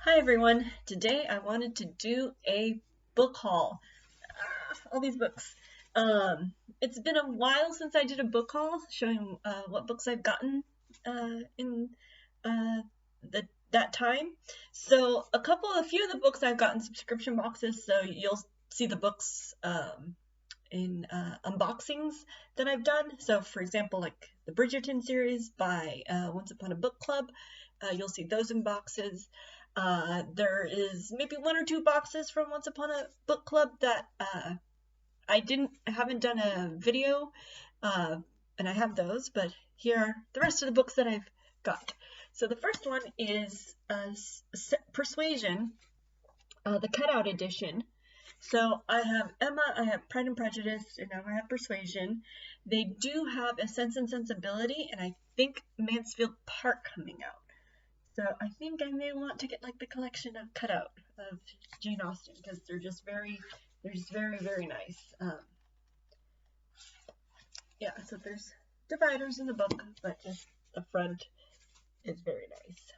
Hi everyone, today I wanted to do a book haul. All these books. It's been a while since I did a book haul showing what books I've gotten in uh, that time. So a few of the books I've gotten subscription boxes, so you'll see the books in unboxings that I've done. So for example, like the Bridgerton series by Once Upon a Book Club, you'll see those in boxes. There is maybe one or two boxes from Once Upon a Book Club that I haven't done a video, and I have those, but here are the rest of the books that I've got. So the first one is Persuasion, the cutout edition. So I have Emma, I have Pride and Prejudice, and now I have Persuasion. They do have a Sense and Sensibility, and I think Mansfield Park coming out. So I think I may want to get like the collection of cutout of Jane Austen because they're just very, very nice. Yeah, so there's dividers in the book, but just the front is very nice.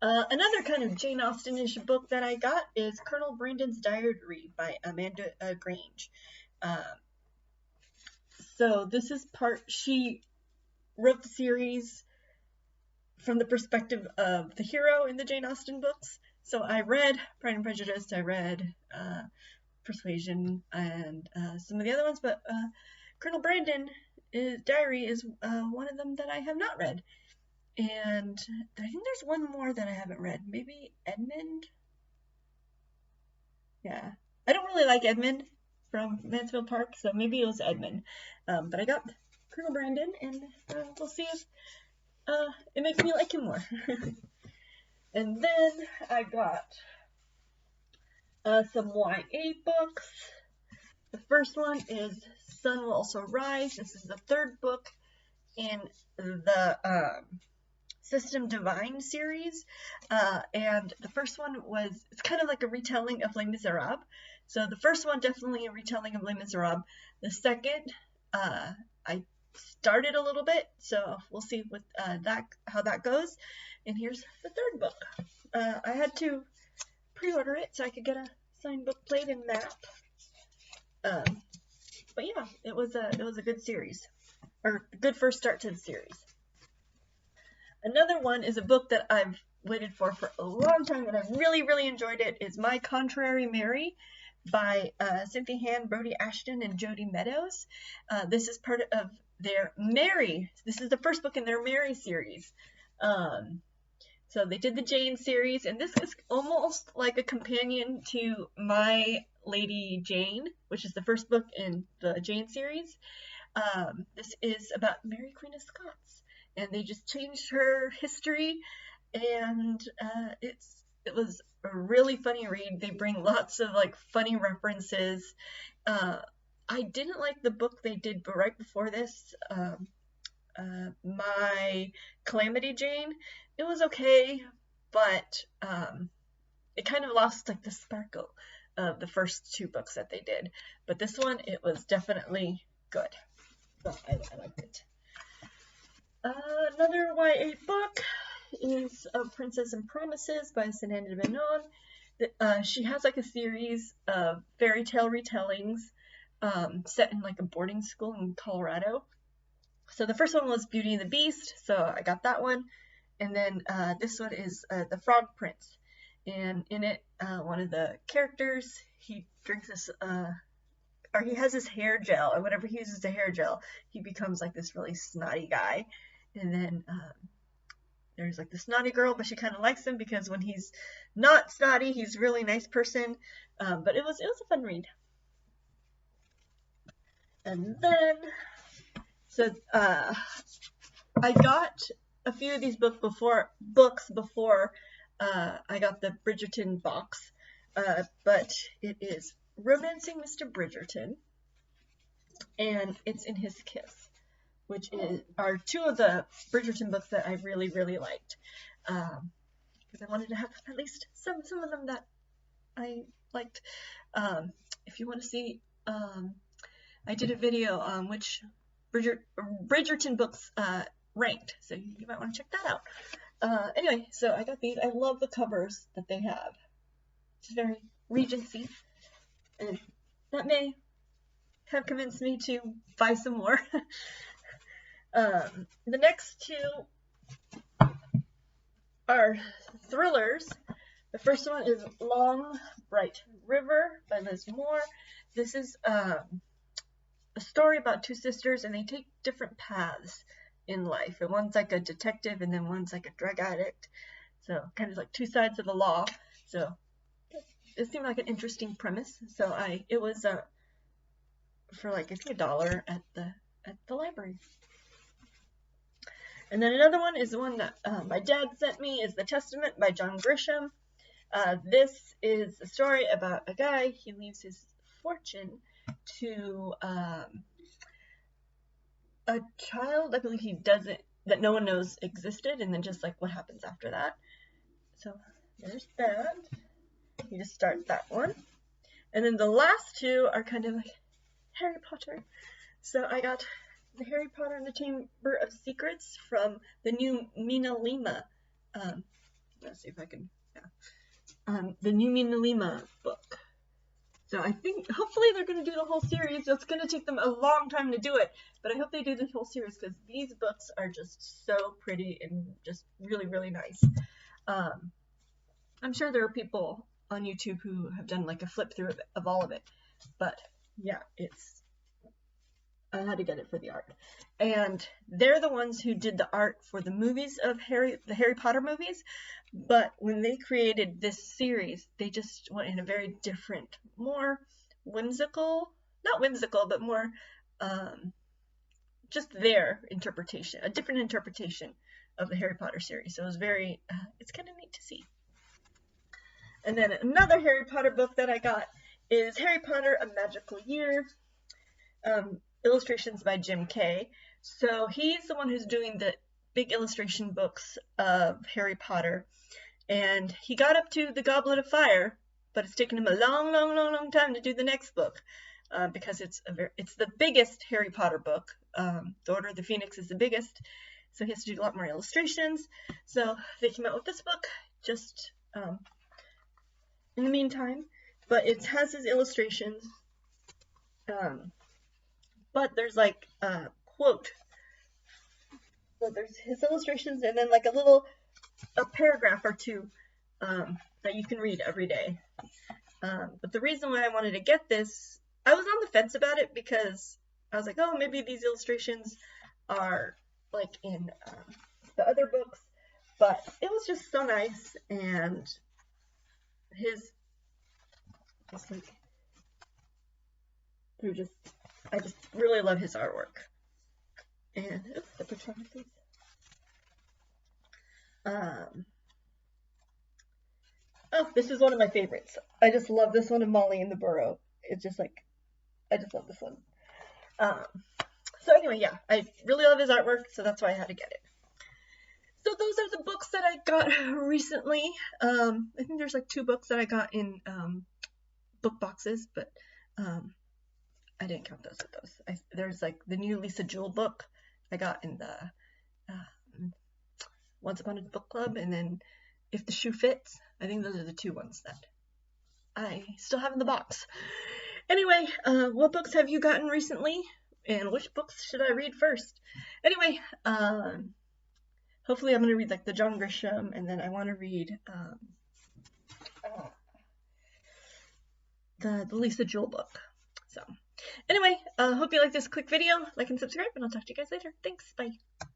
Another kind of Jane Austen-ish book that I got is Colonel Brandon's Diary by Amanda Grange. So this is she wrote the series from the perspective of the hero in the Jane Austen books. So I read Pride and Prejudice, I read Persuasion, and some of the other ones, but Colonel Brandon's Diary is one of them that I have not read. And I think there's one more that I haven't read. Maybe Edmund? Yeah. I don't really like Edmund from Mansfield Park, so maybe it was Edmund. But I got Colonel Brandon, and we'll see if it makes me like him more. And then I got some YA books. The first one is Sun Will Also Rise. This is the third book in the System Divine series, and the first one it's kind of like a retelling of Les Miserables. So the first one, definitely a retelling of Les Miserables. The second, I started a little bit, so we'll see with how that goes. And here's the third book. I had to pre-order it so I could get a signed book plate and map. But yeah, it was a good series, or a good first start to the series. Another one is a book that I've waited for a long time, and I've really enjoyed it. Is My Contrary Mary by Cynthia Hand, Brody Ashton, and Jody Meadows. This is part of their Mary. This is the first book in their Mary series. So they did the Jane series, and this is almost like a companion to My Lady Jane, which is the first book in the Jane series. This is about Mary, Queen of Scots. And they just changed her history, and it was a really funny read. They bring lots of like funny references. I didn't like the book they did right before this, My Calamity Jane. It was okay, but it kind of lost like the sparkle of the first two books that they did. But this one, it was definitely good. So I liked it. Another YA book is Princess and Promises by Sananda Menon. She has like a series of fairy tale retellings set in like a boarding school in Colorado. So the first one was Beauty and the Beast, so I got that one. And then this one is The Frog Prince. And in it, one of the characters, he drinks this or he has his hair gel, or whenever he uses the hair gel, he becomes like this really snotty guy. And then there's like the snotty girl, but she kind of likes him because when he's not snotty, he's a really nice person. But it was a fun read. And then, so I got a few of these books before I got the Bridgerton box. But it is Romancing Mr. Bridgerton, and it's In His Kiss, which are two of the Bridgerton books that I really liked, because I wanted to have at least some of them that I liked. If you want to see, I did a video on which Bridgerton books ranked, so you might want to check that out. Anyway, so I got these. I love the covers that they have. It's very Regency, and that may have convinced me to buy some more. The next two are thrillers. The first one is Long Bright River by Liz Moore. This is a story about two sisters, and they take different paths in life. And one's like a detective, and then one's like a drug addict. So kind of like two sides of the law. So it seemed like an interesting premise. So it was for like I think $1 at the library. And then another one is the one that my dad sent me, is The Testament by John Grisham. This is a story about a guy. He leaves his fortune to a child, I believe that no one knows existed, and then just like what happens after that. So there's that. You just start that one. And then the last two are kind of like Harry Potter. So I got the Harry Potter and the Chamber of Secrets from the new Mina Lima. Let's see if I can, the new Mina Lima book. So I think hopefully they're going to do the whole series. It's going to take them a long time to do it, but I hope they do the whole series because these books are just so pretty and just really, really nice. I'm sure there are people on YouTube who have done like a flip through of all of it, but yeah, I had to get it for the art. And they're the ones who did the art for the movies of the Harry Potter movies, but when they created this series, they just went in a very different, more whimsical, not whimsical, but more just their interpretation, a different interpretation of the Harry Potter series. So it was very, it's kind of neat to see. And then another Harry Potter book that I got is Harry Potter, A Magical Year. Illustrations by Jim Kay. So he's the one who's doing the big illustration books of Harry Potter, and he got up to the Goblet of Fire, but it's taken him a long time to do the next book because it's the biggest Harry Potter book. The Order of the Phoenix is the biggest, so he has to do a lot more illustrations. So they came out with this book just in the meantime, but it has his illustrations. But there's like a quote. So there's his illustrations and then like a paragraph or two that you can read every day. But the reason why I wanted to get this, I was on the fence about it because I was like, oh, maybe these illustrations are like in the other books, but it was just so nice, and I just really love his artwork. And the photography. Oh, this is one of my favorites. I just love this one of Molly in the Burrow. It's just like, I just love this one. So anyway, yeah, I really love his artwork, so that's why I had to get it. So those are the books that I got recently. I think there's like 2 books that I got in book boxes, but I didn't count those with those. There's like the new Lisa Jewell book I got in the Once Upon a Book Club, and then If the Shoe Fits. I think those are the 2 ones that I still have in the box. Anyway, what books have you gotten recently? And which books should I read first? Anyway, hopefully I'm going to read like the John Grisham, and then I want to read the Lisa Jewell book. So anyway, hope you like this quick video. Like and subscribe, and I'll talk to you guys later. Thanks. Bye.